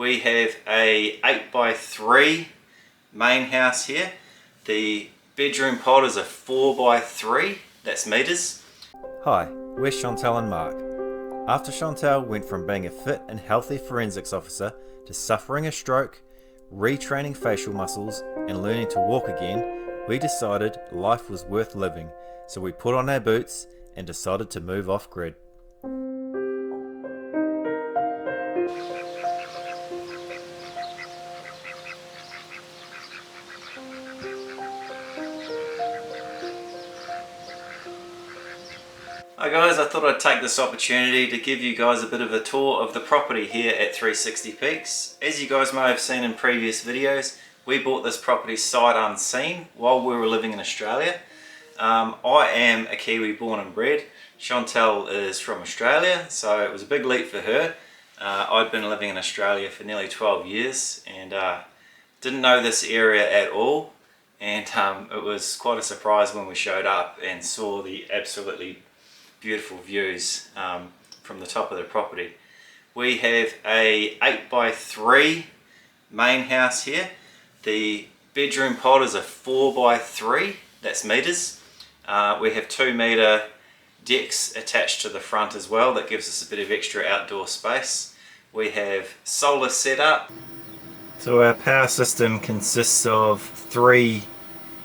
We have a 8x3 main house here. The bedroom pod is a 4x3, that's meters. Hi, we're Chantal and Mark. After Chantal went from being a fit and healthy forensics officer to suffering a stroke, retraining facial muscles and learning to walk again, we decided life was worth living, so we put on our boots and decided to move off grid. Hi guys, I thought I'd take this opportunity to give you guys a bit of a tour of the property here at 360 Peaks. As you guys may have seen in previous videos, we bought this property sight unseen while we were living in Australia. I am a Kiwi born and bred. Chantal is from Australia, so it was a big leap for her. I'd been living in Australia for nearly 12 years and didn't know this area at all. And it was quite a surprise when we showed up and saw the absolutely beautiful views from the top of the property. We have a 8x3 main house here. The bedroom pod is a 4x3, that's meters. We have 2-meter decks attached to the front as well. That gives us a bit of extra outdoor space. We have solar set up. So our power system consists of 3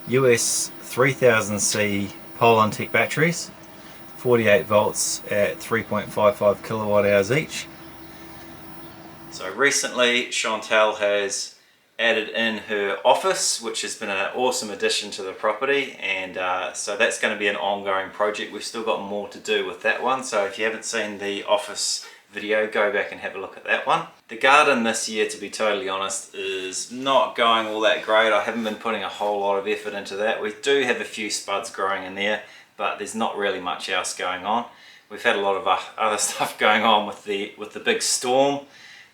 US 3000C Polantech batteries, 48 volts at 3.55 kilowatt hours each. So recently Chantal has added in her office, which has been an awesome addition to the property, and so that's going to be an ongoing project. We've still got more to do with that one, so if you haven't seen the office video, go back and have a look at that one. The garden this year, to be totally honest, is not going all that great. I haven't been putting a whole lot of effort into that. We do have a few spuds growing in there, but there's not really much else going on. We've had a lot of other stuff going on with the big storm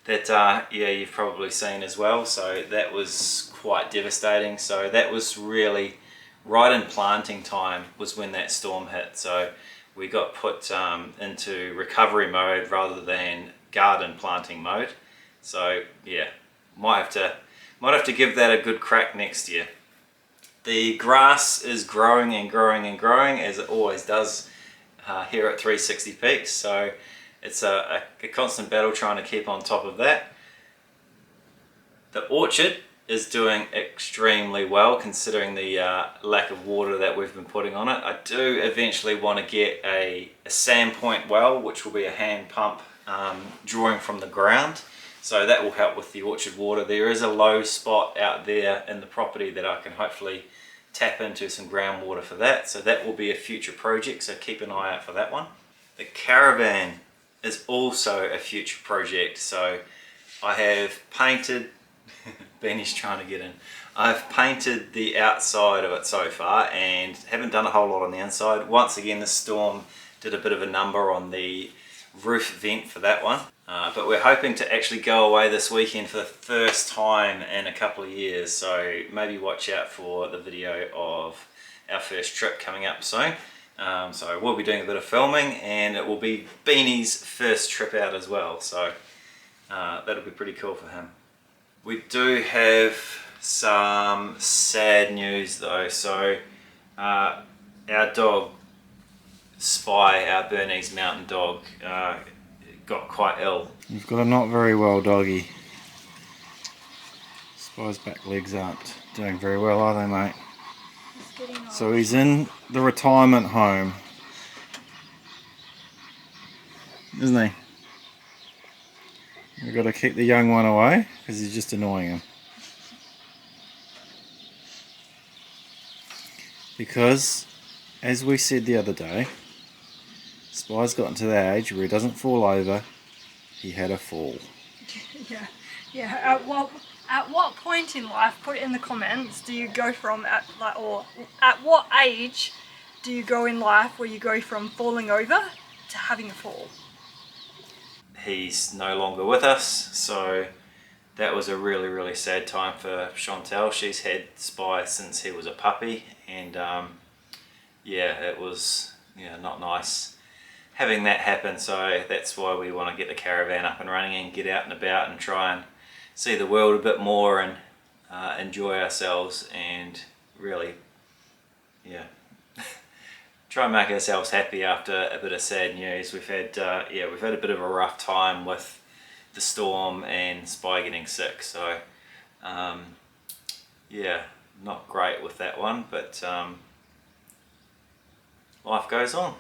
that yeah, you've probably seen as well, so that was quite devastating. So that was really right in planting time was when that storm hit, so we got put into recovery mode rather than garden planting mode. So yeah, might have to give that a good crack next year. The grass is growing and growing and growing, as it always does here at 360 Peaks, so it's a constant battle trying to keep on top of that. The orchard is doing extremely well considering the lack of water that we've been putting on it. I do eventually want to get a sandpoint well, which will be a hand pump drawing from the ground, so that will help with the orchard water. There is a low spot out there in the property that I can hopefully tap into some groundwater for that, so that will be a future project, so keep an eye out for that one. The caravan is also a future project, so I have painted Benny's trying to get in. I've painted the outside of it so far and haven't done a whole lot on the inside. Once again, the storm did a bit of a number on the roof vent for that one, but we're hoping to actually go away this weekend for the first time in a couple of years, so maybe watch out for the video of our first trip coming up soon. So we'll be doing a bit of filming, and it will be Beanie's first trip out as well, so that'll be pretty cool for him. We do have some sad news though. So our dog Spy, our Bernese mountain dog, got quite ill. You've got a not very well doggy. Spy's back legs aren't doing very well, are they, mate? So he's in the retirement home, isn't he? We've got to keep the young one away because he's just annoying him. Because, as we said the other day, Spy's gotten to that age where he doesn't fall over. He had a fall. Yeah. At what point in life, put it in the comments, do you go from at what age do you go in life where you go from falling over to having a fall? He's no longer with us, so that was a really sad time for Chantal. She's had Spy since he was a puppy, and yeah, it was not nice having that happen. So that's why we want to get the caravan up and running and get out and about and try and see the world a bit more and enjoy ourselves and really, yeah, try and make ourselves happy after a bit of sad news. We've had we've had a bit of a rough time with the storm and Spy getting sick, so yeah, not great with that one, but life goes on.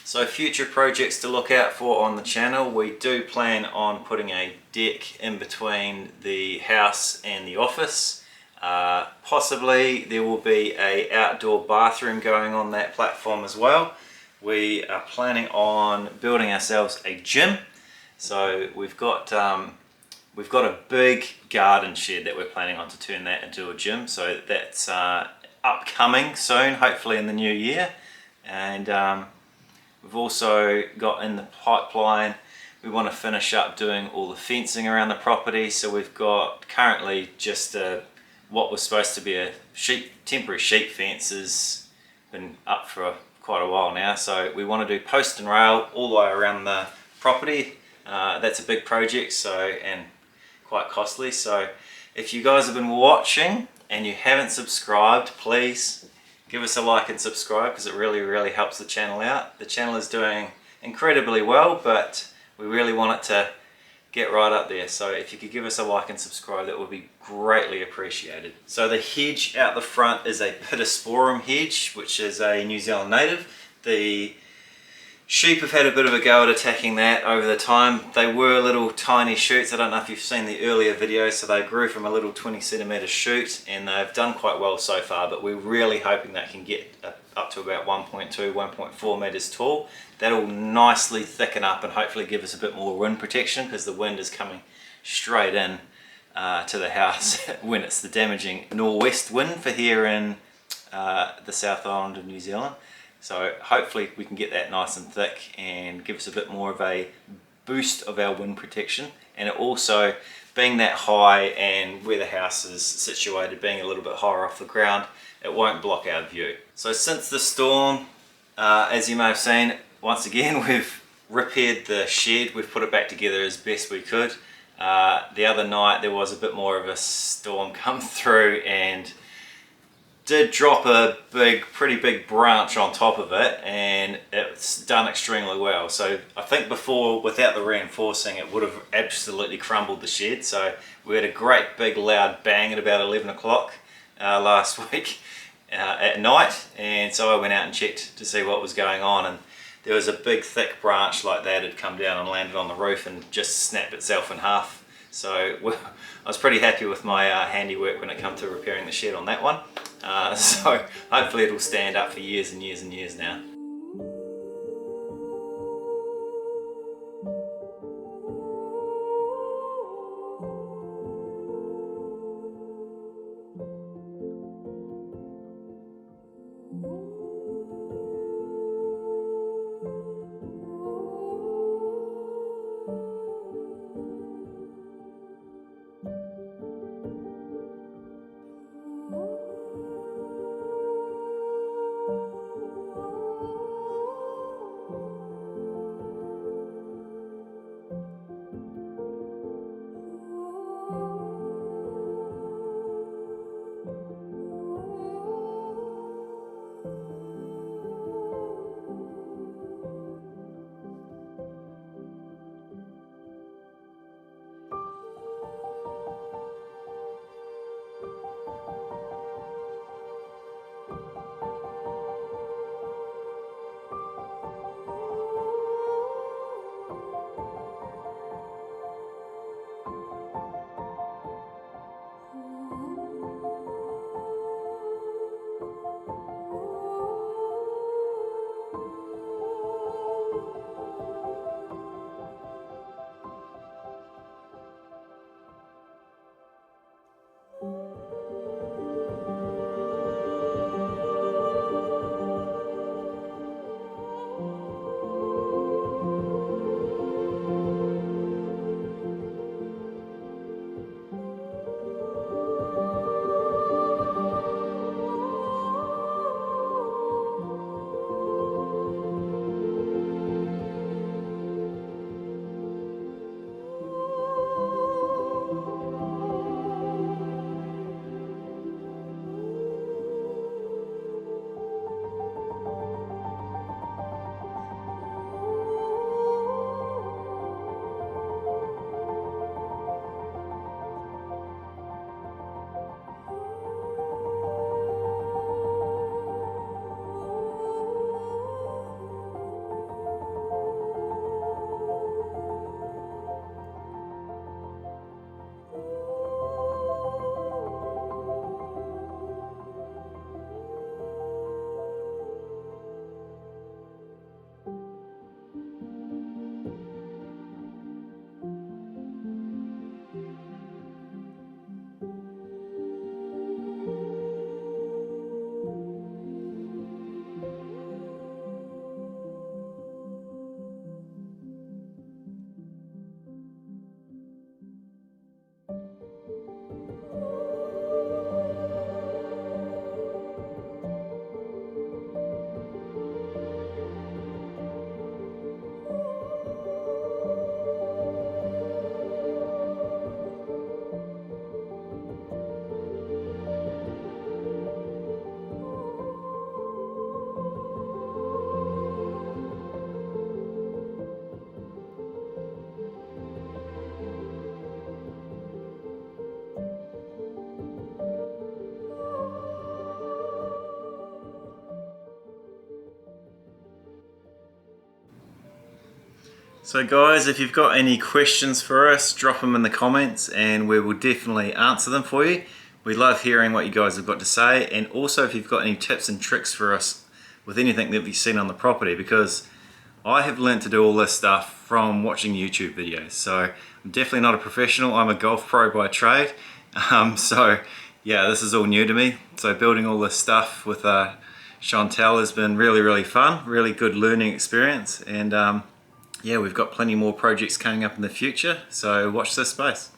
So future projects to look out for on the channel, we do plan on putting a deck in between the house and the office. Possibly there will be a outdoor bathroom going on that platform as well. We are planning on building ourselves a gym. So we've got a big garden shed that we're planning on to turn that into a gym. So that's upcoming soon, hopefully in the new year. And we've also got in the pipeline, we want to finish up doing all the fencing around the property. So we've got currently just what was supposed to be a temporary sheep fence has been up for quite a while now. So we want to do post and rail all the way around the property. That's a big project, and quite costly. So if you guys have been watching and you haven't subscribed, please give us a like and subscribe, because it really helps the channel out. The channel is doing incredibly well, but we really want it to get right up there. So if you could give us a like and subscribe, that would be greatly appreciated. So the hedge out the front is a Pittosporum hedge, which is a New Zealand native. The sheep have had a bit of a go at attacking that over the time. They were little tiny shoots. I don't know if you've seen the earlier videos, so they grew from a little 20cm shoot, and they've done quite well so far, but we're really hoping they can get up to about 1.2, 1.4 meters tall. That'll nicely thicken up and hopefully give us a bit more wind protection, because the wind is coming straight in to the house when it's the damaging northwest wind for here in the South Island of New Zealand. So hopefully we can get that nice and thick and give us a bit more of a boost of our wind protection. And it also, being that high and where the house is situated, being a little bit higher off the ground, it won't block our view. So since the storm, as you may have seen, once again we've repaired the shed. We've put it back together as best we could. The other night there was a bit more of a storm come through and did drop a pretty big branch on top of it, and it's done extremely well. So I think before, without the reinforcing, it would have absolutely crumbled the shed. So we had a great big loud bang at about 11 o'clock last week at night, and so I went out and checked to see what was going on, and there was a big thick branch like that had come down and landed on the roof and just snapped itself in half. So I was pretty happy with my handiwork when it came to repairing the shed on that one. So hopefully it'll stand up for years and years and years now. So guys, if you've got any questions for us, drop them in the comments and we will definitely answer them for you. We love hearing what you guys have got to say, and also if you've got any tips and tricks for us with anything that you've seen on the property, because I have learned to do all this stuff from watching YouTube videos. So I'm definitely not a professional, I'm a golf pro by trade. So yeah, this is all new to me. So building all this stuff with Chantel has been really fun, really good learning experience, and yeah, we've got plenty more projects coming up in the future, so watch this space.